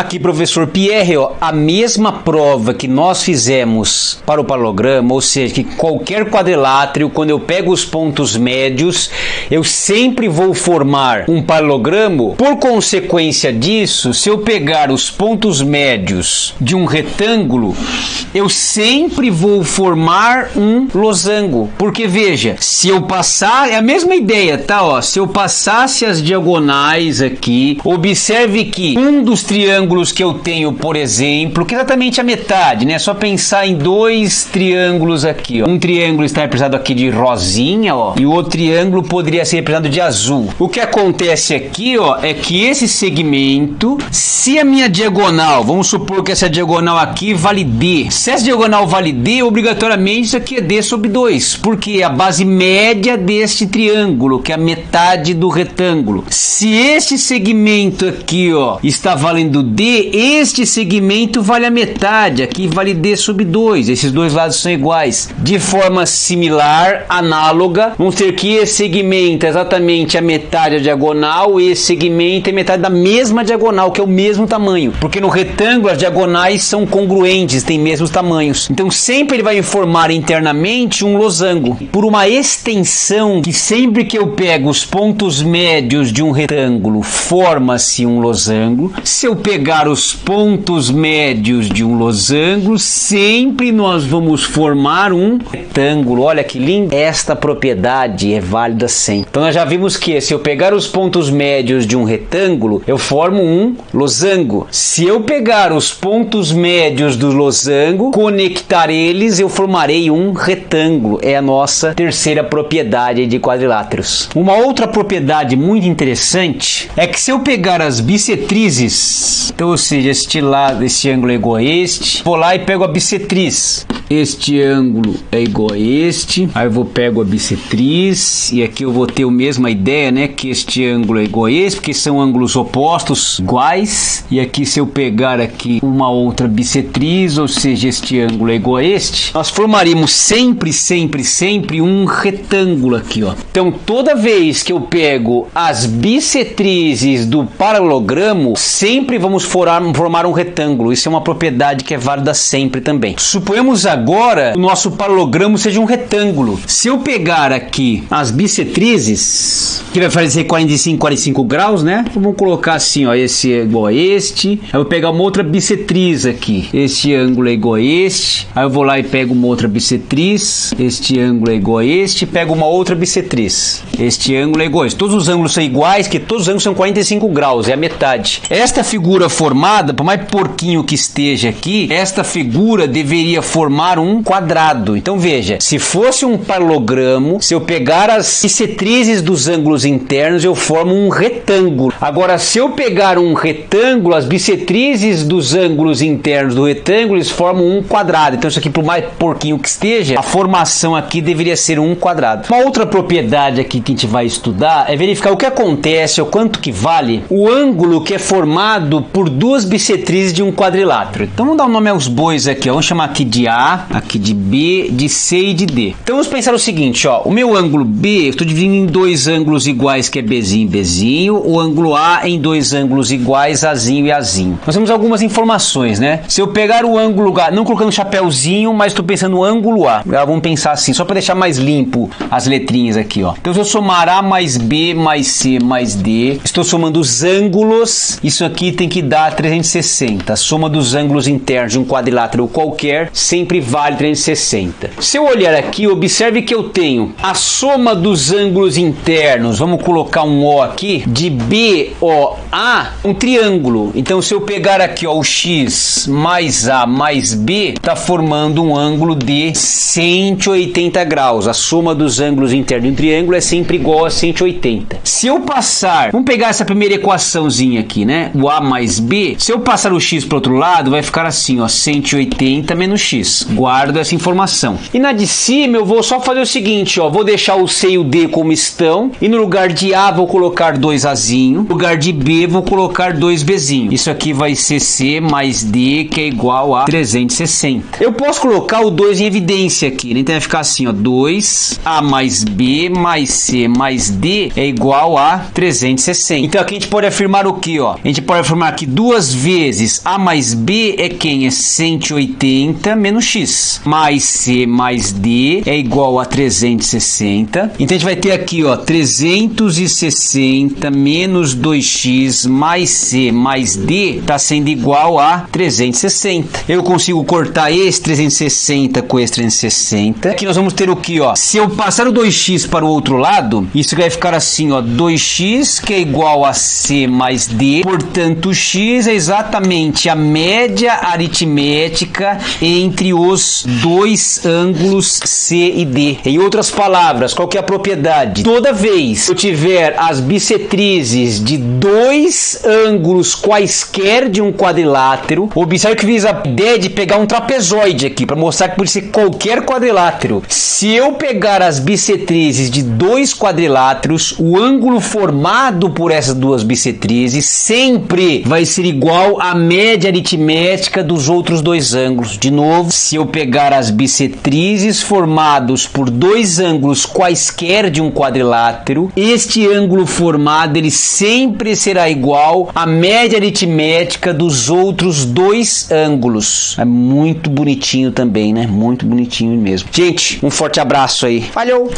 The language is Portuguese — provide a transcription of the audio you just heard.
Aqui, professor Pierre, ó, a mesma prova que nós fizemos para o paralogramo, ou seja, que qualquer quadrilátero, quando eu pego os pontos médios, eu sempre vou formar um paralogramo. Por consequência disso, se eu pegar os pontos médios de um retângulo, eu sempre vou formar um losango. Porque veja, se eu passar, é a mesma ideia, tá? Ó, se eu passasse as diagonais aqui, observe que um dos triângulos que eu tenho, por exemplo, que é exatamente a metade, né? É só pensar em dois triângulos aqui, ó. Um triângulo está representado aqui de rosinha, ó, e o outro triângulo poderia ser representado de azul. O que acontece aqui, ó, é que esse segmento, se a minha diagonal, vamos supor que essa diagonal aqui vale D. Se essa diagonal vale D, obrigatoriamente isso aqui é D sobre 2, porque é a base média deste triângulo, que é a metade do retângulo. Se este segmento aqui, ó, está valendo D, este segmento vale a metade, aqui vale D sobre 2, esses dois lados são iguais. De forma similar, análoga, vamos ter que esse segmento é exatamente a metade da diagonal, e esse segmento é metade da mesma diagonal, que é o mesmo tamanho, porque no retângulo as diagonais são congruentes, têm mesmos tamanhos. Então sempre ele vai formar internamente um losango, por uma extensão que sempre que eu pego os pontos médios de um retângulo, forma-se um losango. Se eu pegar os pontos médios de um losango, sempre nós vamos formar um retângulo. Olha que lindo! Esta propriedade é válida sempre. Então nós já vimos que se eu pegar os pontos médios de um retângulo, eu formo um losango. Se eu pegar os pontos médios do losango, conectar eles, eu formarei um retângulo. É a nossa terceira propriedade de quadriláteros. Uma outra propriedade muito interessante é que se eu pegar as bissetrizes, então, ou seja, este lado, este ângulo é igual a este, vou lá e pego a bissetriz. Este ângulo é igual a este, aí eu pego a bissetriz, e aqui eu vou ter a mesma ideia, né, que este ângulo é igual a este, porque são ângulos opostos, iguais, e aqui se eu pegar aqui uma outra bissetriz, ou seja, este ângulo é igual a este, nós formaríamos sempre um retângulo aqui, ó. Então toda vez que eu pego as bissetrizes do paralelogramo, sempre vamos formar um retângulo. Isso é uma propriedade que é válida sempre também. Suponhamos agora que o nosso paralelogramo seja um retângulo. Se eu pegar aqui as bissetrizes, que vai fazer 45 graus, né? Vamos colocar assim, ó, esse é igual a este. Aí eu vou pegar uma outra bissetriz aqui. Este ângulo é igual a este. Aí eu vou lá e pego uma outra bissetriz. Este ângulo é igual a este. Pego uma outra bissetriz. Este ângulo é igual a este. Todos os ângulos são iguais, que todos os ângulos são 45 graus, é a metade. Esta figura formada, por mais porquinho que esteja aqui, esta figura deveria formar um quadrado. Então veja, se fosse um paralelogramo, se eu pegar as bissetrizes dos ângulos internos, eu formo um retângulo. Agora, se eu pegar um retângulo, as bissetrizes dos ângulos internos do retângulo, eles formam um quadrado. Então isso aqui, por mais porquinho que esteja, a formação aqui deveria ser um quadrado. Uma outra propriedade aqui que a gente vai estudar é verificar o que acontece, ou quanto que vale o ângulo que é formado por duas bissetrizes de um quadrilátero. Então vamos dar um nome aos bois aqui, ó. Vamos chamar aqui de A, aqui de B, de C e de D. Então vamos pensar o seguinte, ó, o meu ângulo B, eu estou dividindo em dois ângulos iguais, que é Bzinho e Bzinho, o ângulo A em dois ângulos iguais, Azinho e Azinho. Nós temos algumas informações, né? Se eu pegar o ângulo A, não colocando chapéuzinho, mas estou pensando no ângulo A. Vamos pensar assim, só para deixar mais limpo as letrinhas aqui, ó. Então se eu somar A mais B mais C mais D, estou somando os ângulos, isso aqui tem que dar 360. A soma dos ângulos internos de um quadrilátero qualquer sempre vale 360. Se eu olhar aqui, observe que eu tenho a soma dos ângulos internos, vamos colocar um O aqui, de BOA, um triângulo. Então se eu pegar aqui, ó, o X mais A mais B, está formando um ângulo de 180 graus. A soma dos ângulos internos de um triângulo é sempre igual a 180. Se eu passar, vamos pegar essa primeira equaçãozinha aqui, né? O A mais B, se eu passar o X para o outro lado, vai ficar assim, ó, 180 menos X. Guardo essa informação. E na de cima eu vou só fazer o seguinte, ó, vou deixar o C e o D como estão, e no lugar de A vou colocar 2Azinho, no lugar de B vou colocar 2Bzinho. Isso aqui vai ser C mais D, que é igual a 360. Eu posso colocar o 2 em evidência aqui, né? Então vai ficar assim, ó, 2A mais B mais C mais D é igual a 360. Então aqui a gente pode afirmar o que, ó? A gente pode afirmar que 2 vezes A mais B é quem? É 180 menos X. Mais C mais D é igual a 360. Então a gente vai ter aqui, ó, 360 menos 2x mais C mais D tá sendo igual a 360. Eu consigo cortar esse 360 com esse 360. Aqui nós vamos ter o que, ó? Se eu passar o 2x para o outro lado, isso vai ficar assim, ó, 2x que é igual a C mais D. Portanto, x é exatamente a média aritmética entre os dois ângulos C e D. Em outras palavras, qual que é a propriedade? Toda vez que eu tiver as bissetrizes de dois ângulos quaisquer de um quadrilátero, observe que fiz a ideia de pegar um trapezoide aqui para mostrar que pode ser qualquer quadrilátero. Se eu pegar as bissetrizes de dois quadriláteros, o ângulo formado por essas duas bissetrizes sempre vai ser igual à média aritmética dos outros dois ângulos. De novo, se eu pegar as bissetrizes formados por dois ângulos quaisquer de um quadrilátero, este ângulo formado ele sempre será igual à média aritmética dos outros dois ângulos. É muito bonitinho também, né? Muito bonitinho mesmo. Gente, um forte abraço aí. Falhou!